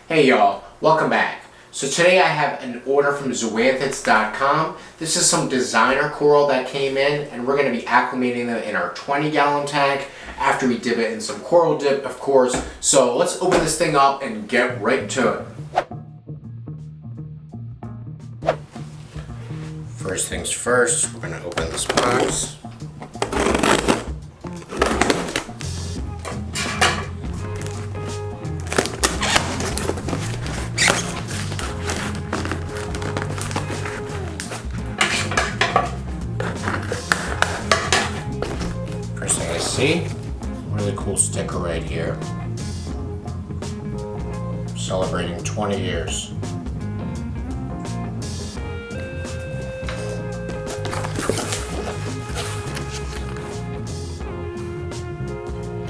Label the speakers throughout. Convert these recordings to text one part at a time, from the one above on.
Speaker 1: Hey y'all, welcome back. So today I have an order from zoanthids.com. This is some designer coral that came in, and we're going to be acclimating them in our 20-gallon tank after we dip it in some coral dip, of course. So let's open this thing up and get right to it. First things first, we're going to open this box. First thing I see, really cool sticker right here. Celebrating 20 years.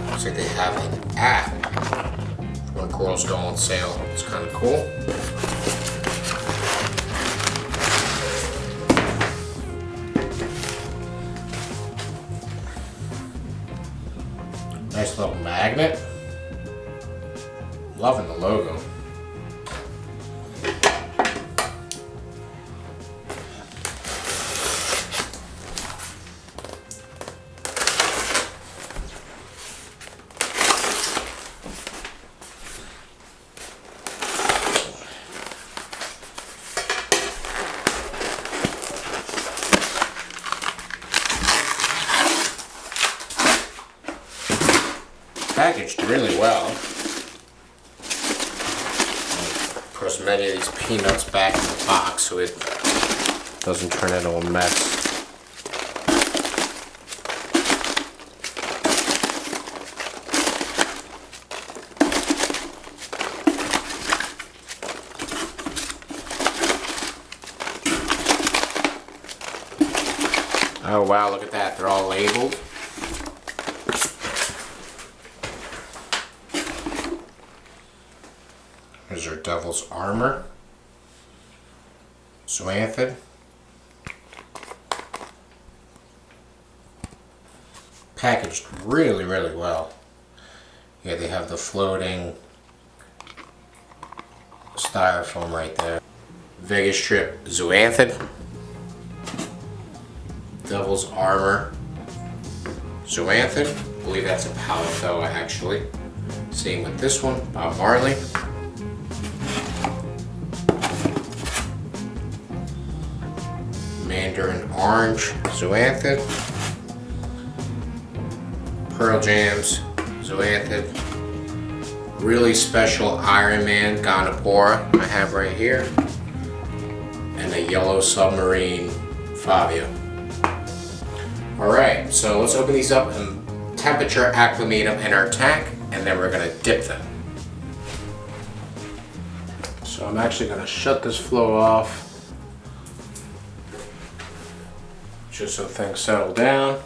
Speaker 1: Looks like they have an app when corals go on sale. It's kind of cool. Nice little magnet. Loving the logo. Packaged really well. Of course, many of these peanuts back in the box so it doesn't turn into a mess. Oh wow, look at that, they're all labeled. Here's our devil's armor. Zoanthid. Packaged really, really well. Yeah, they have the floating styrofoam right there. Vegas strip Zoanthid. Devil's armor Zoanthid. I believe that's a Palico actually. Same with this one, Bob Marley. Mandarin orange Zoanthid. Pearl Jams Zoanthid. Really special Iron Man Gonapora I have right here. And a yellow submarine Fabio. Alright, so let's open these up and temperature acclimate them in our tank, and then we're going to dip them. So I'm actually going to shut this flow off just so things settle down.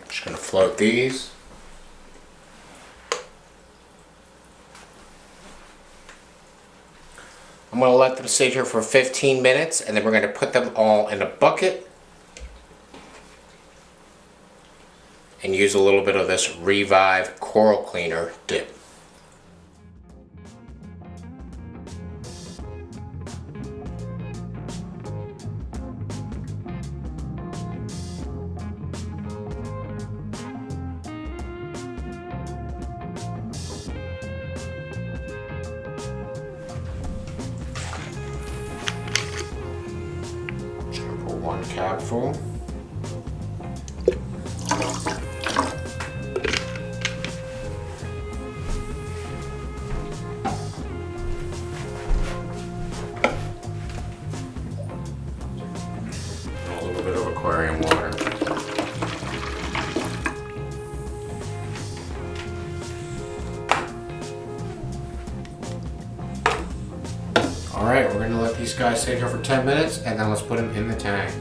Speaker 1: Just going to float these. I'm going to let them sit here for 15 minutes, and then we're going to put them all in a bucket and use a little bit of this Revive Coral Cleaner dip. One cap full. A little bit of aquarium water. Alright, we're going to let these guys sit here for 10 minutes and then let's put them in the tank.